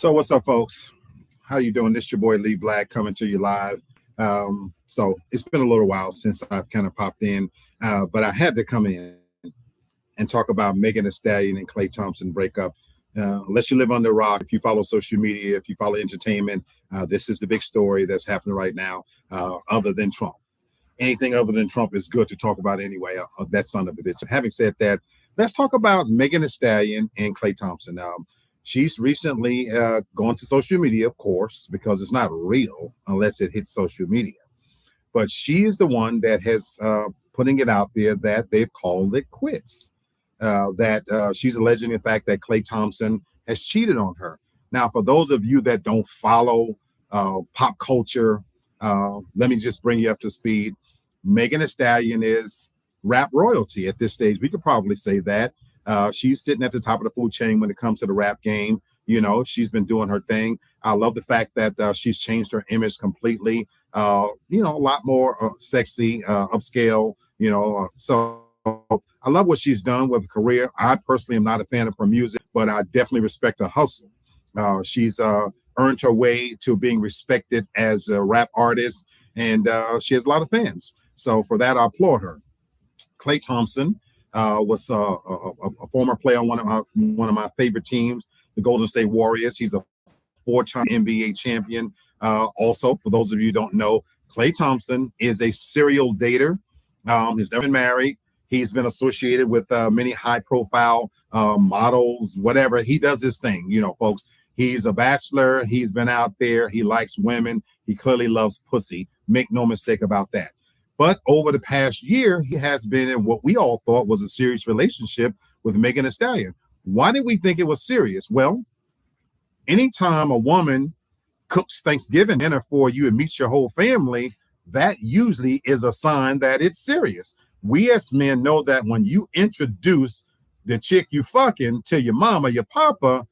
So what's up, folks? How you doing? This your boy Lee Black coming to you live. So it's been a little while since I've kind of popped in, but I had to come in and talk about Megan Thee Stallion and Klay Thompson breakup. Unless you live under a rock, if you follow social media, if you follow entertainment, this is the big story that's happening right now, other than Trump. Anything other than Trump is good to talk about anyway. That son of a bitch. Having said that, let's talk about Megan Thee Stallion and Klay Thompson. She's recently gone to social media, of course, because it's not real unless it hits social media. But she is the one that has putting it out there that they've called it quits. That she's alleging the fact that Klay Thompson has cheated on her. Now, for those of you that don't follow pop culture, let me just bring you up to speed. Megan Thee Stallion is rap royalty at this stage. We could probably say that. She's sitting at the top of the food chain when it comes to the rap game. You know, she's been doing her thing. I love the fact that she's changed her image completely. A lot more sexy, upscale, so I love what she's done with her career. I personally am not a fan of her music, but I definitely respect her hustle. She's earned her way to being respected as a rap artist, and she has a lot of fans. So for that, I applaud her. Klay Thompson was a former player on one of my favorite teams, the Golden State Warriors. He's a four-time NBA champion. Also, for those of you who don't know, Klay Thompson is a serial dater. He's never been married. He's been associated with many high-profile models, whatever. He does his thing, folks. He's a bachelor. He's been out there. He likes women. He clearly loves pussy. Make no mistake about that. But over the past year, he has been in what we all thought was a serious relationship with Megan Thee Stallion. Why did we think it was serious? Well, anytime a woman cooks Thanksgiving dinner for you and meets your whole family, that usually is a sign that it's serious. We as men know that when you introduce the chick you fucking to your mama, your papa,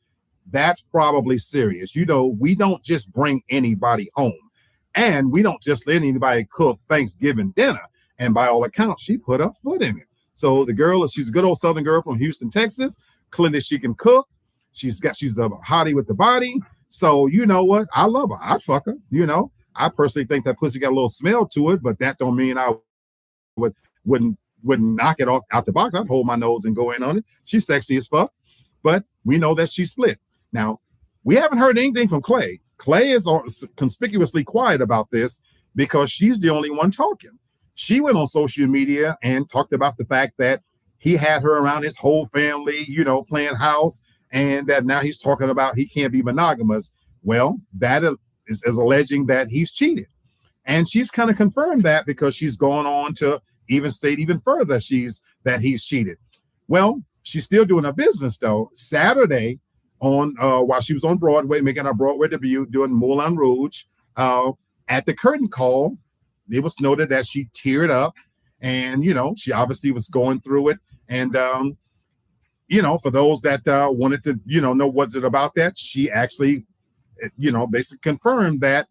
that's probably serious. We don't just bring anybody home. And we don't just let anybody cook Thanksgiving dinner. And by all accounts, she put her foot in it. So the girl, she's a good old Southern girl from Houston, Texas. Clearly she can cook. She's a hottie with the body. So you know what? I love her. I'd fuck her. I personally think that pussy got a little smell to it, but that don't mean I wouldn't knock it out the box. I'd hold my nose and go in on it. She's sexy as fuck, but we know that she's split. Now, we haven't heard anything from Klay. Klay is conspicuously quiet about this because she's the only one talking. She went on social media and talked about the fact that he had her around his whole family, playing house, and that now he's talking about he can't be monogamous. Well, that is alleging that he's cheated. And she's kind of confirmed that because she's gone on to even state even further that he's cheated. Well, she's still doing her business, though. Saturday, while she was on Broadway, making her Broadway debut, doing Moulin Rouge, at the curtain call, it was noted that she teared up, and she obviously was going through it. And for those that wanted to know what's it about that, she actually basically confirmed that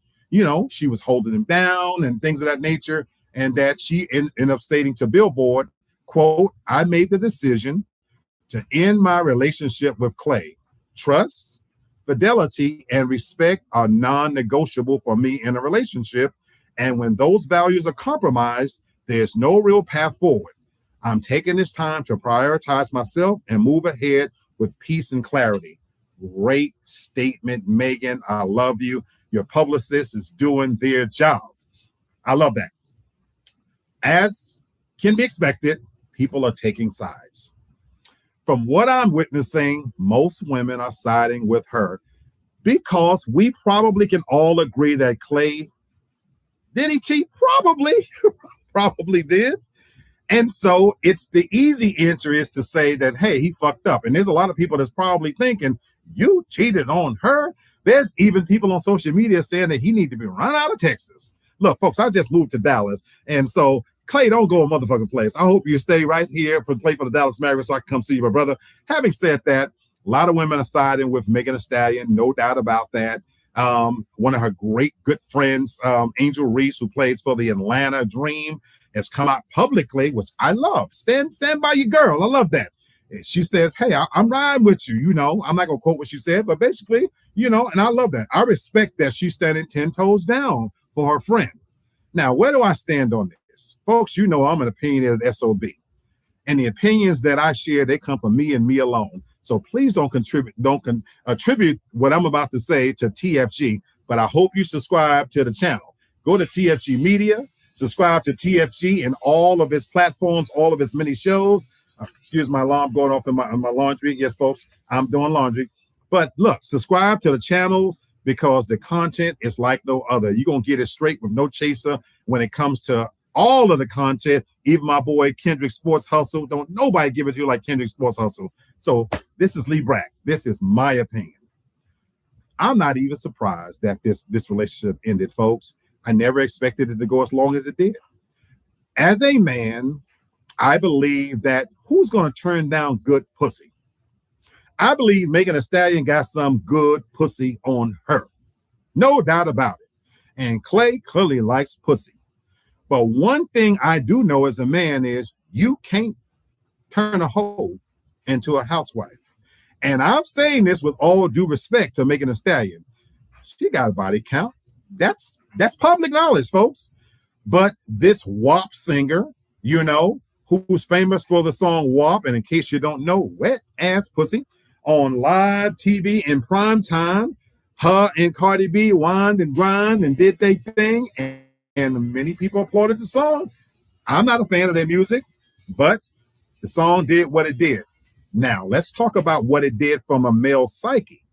she was holding him down and things of that nature, and that she ended up stating to Billboard, quote, "I made the decision to end my relationship with Klay. Trust, fidelity, and respect are non-negotiable for me in a relationship. And when those values are compromised, there's no real path forward. I'm taking this time to prioritize myself and move ahead with peace and clarity." Great statement, Megan. I love you. Your publicist is doing their job. I love that. As can be expected, people are taking sides. From what I'm witnessing, most women are siding with her because we probably can all agree that Klay, did he cheat? Probably did. And so it's the easy answer is to say that, hey, he fucked up. And there's a lot of people that's probably thinking, you cheated on her. There's even people on social media saying that he needs to be run out of Texas. Look, folks, I just moved to Dallas. And so Klay, don't go a motherfucking place. I hope you stay right here for play for the Dallas Mavericks so I can come see you, my brother. Having said that, a lot of women are siding with Megan Thee Stallion, no doubt about that. One of her great good friends, Angel Reese, who plays for the Atlanta Dream, has come out publicly, which I love. Stand by your girl. I love that. She says, hey, I'm riding with you. I'm not going to quote what she said, but basically, and I love that. I respect that she's standing 10 toes down for her friend. Now, where do I stand on this? Folks, I'm an opinionated SOB. And the opinions that I share, they come from me and me alone. So please don't attribute what I'm about to say to TFG, but I hope you subscribe to the channel. Go to TFG Media, subscribe to TFG and all of its platforms, all of its many shows. Excuse my alarm going off in my laundry. Yes, folks, I'm doing laundry. But look, subscribe to the channels because the content is like no other. You're going to get it straight with no chaser when it comes to all of the content. Even my boy Kendrick Sports Hustle. Don't nobody give it to you like Kendrick Sports Hustle. So this is Lee Brack. This is my opinion. I'm not even surprised that this relationship ended, folks. I never expected it to go as long as it did. As a man, I believe that who's going to turn down good pussy? I believe Megan Thee Stallion got some good pussy on her. No doubt about it. And Klay clearly likes pussy. But one thing I do know as a man is you can't turn a hoe into a housewife. And I'm saying this with all due respect to Megan Thee Stallion. She got a body count. That's public knowledge, folks. But this WAP singer, who's famous for the song WAP, and in case you don't know, wet ass pussy, on live TV in prime time, her and Cardi B whined and grind and did their thing, and many people applauded the song. I'm not a fan of their music, but the song did what it did. Now, let's talk about what it did from a male psyche.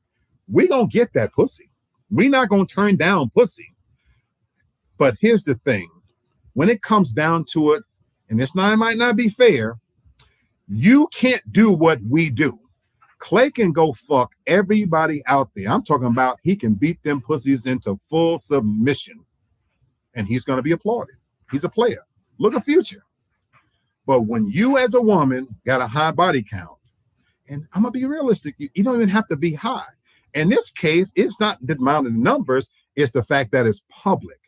We're going to get that pussy. We're not going to turn down pussy. But here's the thing. When it comes down to it, and it might not be fair, you can't do what we do. Klay can go fuck everybody out there. I'm talking about he can beat them pussies into full submission. And he's going to be applauded. He's a player. Look at Future. But when you as a woman got a high body count, and I'm going to be realistic, you don't even have to be high. In this case, it's not the amount of numbers, it's the fact that it's public.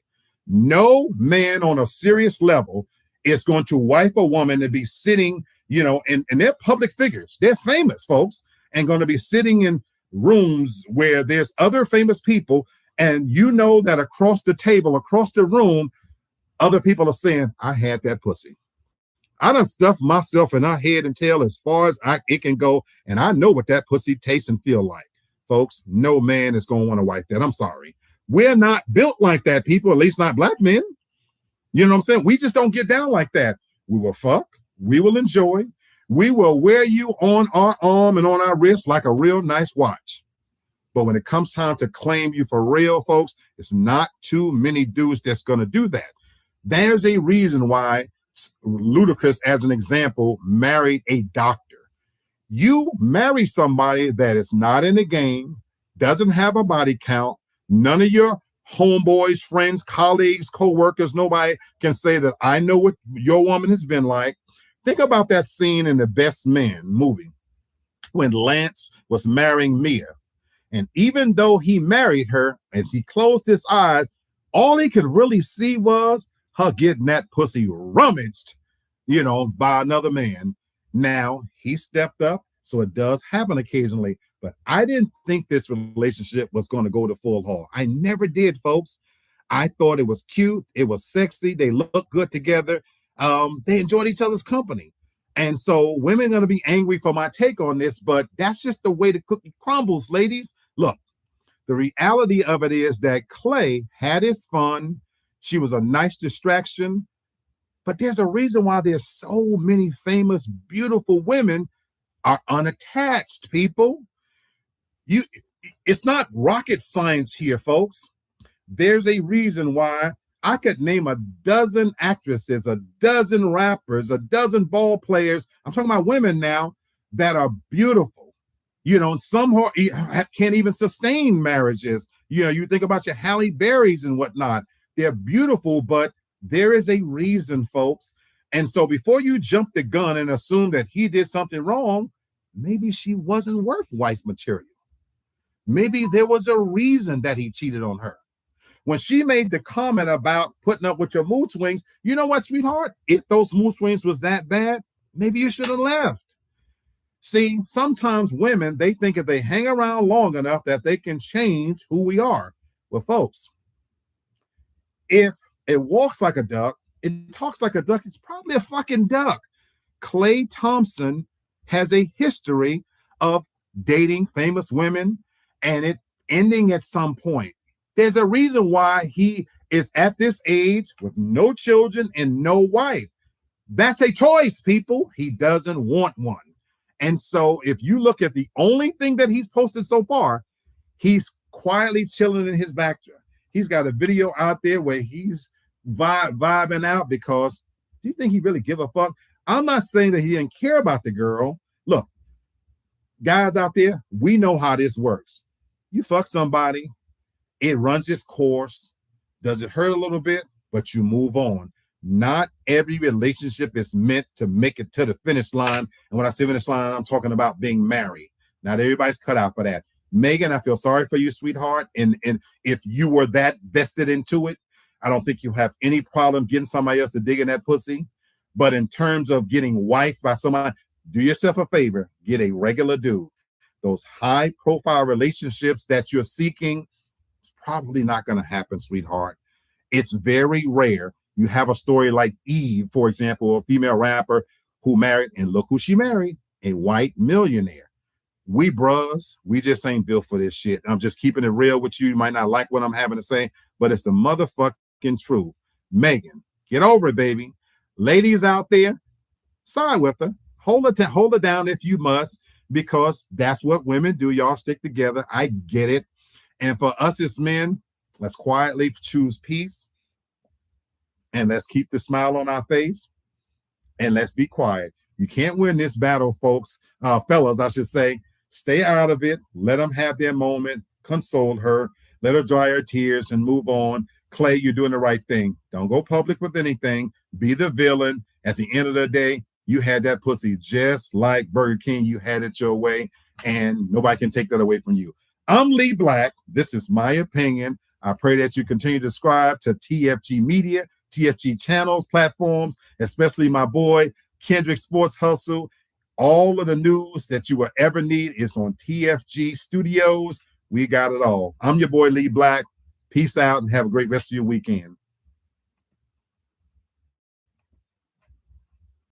No man on a serious level is going to wife a woman to be sitting, and they're public figures. They're famous, folks, and going to be sitting in rooms where there's other famous people, and that across the table, across the room, other people are saying, I had that pussy. I done stuffed myself in her head and tail as far as it can go, and I know what that pussy tastes and feel like. Folks, no man is going to want to wife that. I'm sorry. We're not built like that, people, at least not black men. You know what I'm saying? We just don't get down like that. We will fuck. We will enjoy. We will wear you on our arm and on our wrist like a real nice watch. But when it comes time to claim you for real, folks, it's not too many dudes that's going to do that. There's a reason why Ludacris, as an example, married a doctor. You marry somebody that is not in the game, doesn't have a body count. None of your homeboys, friends, colleagues, co-workers, nobody can say that I know what your woman has been like. Think about that scene in The Best Man movie when Lance was marrying Mia. And even though he married her, as he closed his eyes, all he could really see was her getting that pussy rummaged, by another man. Now, he stepped up, so it does happen occasionally. But I didn't think this relationship was going to go to full haul. I never did, folks. I thought it was cute. It was sexy. They looked good together. They enjoyed each other's company. And so women are going to be angry for my take on this, but that's just the way the cookie crumbles, ladies. Look, the reality of it is that Klay had his fun. She was a nice distraction. But there's a reason why there's so many famous, beautiful women are unattached, people. It's not rocket science here, folks. There's a reason why I could name a dozen actresses, a dozen rappers, a dozen ball players. I'm talking about women now that are beautiful. Some can't even sustain marriages. You think about your Halle Berrys and whatnot. They're beautiful, but there is a reason, folks. And so before you jump the gun and assume that he did something wrong, maybe she wasn't worth wife material. Maybe there was a reason that he cheated on her. When she made the comment about putting up with your mood swings, you know what, sweetheart? If those mood swings was that bad, maybe you should have left. See, sometimes women, they think if they hang around long enough that they can change who we are. Well, folks, if it walks like a duck, it talks like a duck, it's probably a fucking duck. Klay Thompson has a history of dating famous women and it ending at some point. There's a reason why he is at this age with no children and no wife. That's a choice, people. He doesn't want one. And so if you look at the only thing that he's posted so far, he's quietly chilling in his backyard. He's got a video out there where he's vibing out because do you think he really give a fuck? I'm not saying that he didn't care about the girl. Look, guys out there, we know how this works. You fuck somebody, it runs its course. Does it hurt a little bit? But you move on. Not every relationship is meant to make it to the finish line. And when I say finish line, I'm talking about being married. Not everybody's cut out for that. Megan, I feel sorry for you, sweetheart. And if you were that vested into it, I don't think you have any problem getting somebody else to dig in that pussy. But in terms of getting wifed by somebody, do yourself a favor, get a regular dude. Those high profile relationships that you're seeking, it's probably not going to happen, sweetheart. It's very rare. You have a story like Eve, for example, a female rapper who married, and look who she married, a white millionaire. We bros, we just ain't built for this shit. I'm just keeping it real with you. You might not like what I'm having to say, but it's the motherfucking truth. Megan, get over it, baby. Ladies out there, side with her. Hold her down if you must, because that's what women do. Y'all stick together. I get it. And for us as men, let's quietly choose peace. And let's keep the smile on our face. And let's be quiet. You can't win this battle, folks. Fellas, I should say. Stay out of it. Let them have their moment. Console her. Let her dry her tears and move on. Klay, you're doing the right thing. Don't go public with anything. Be the villain. At the end of the day, you had that pussy just like Burger King. You had it your way, and nobody can take that away from you. I'm Lee Black. This is my opinion. I pray that you continue to subscribe to TFG Media, TFG channels, platforms, especially my boy, Kendrick Sports Hustle. All of the news that you will ever need is on TFG Studios. We got it all. I'm your boy, Lee Black. Peace out and have a great rest of your weekend.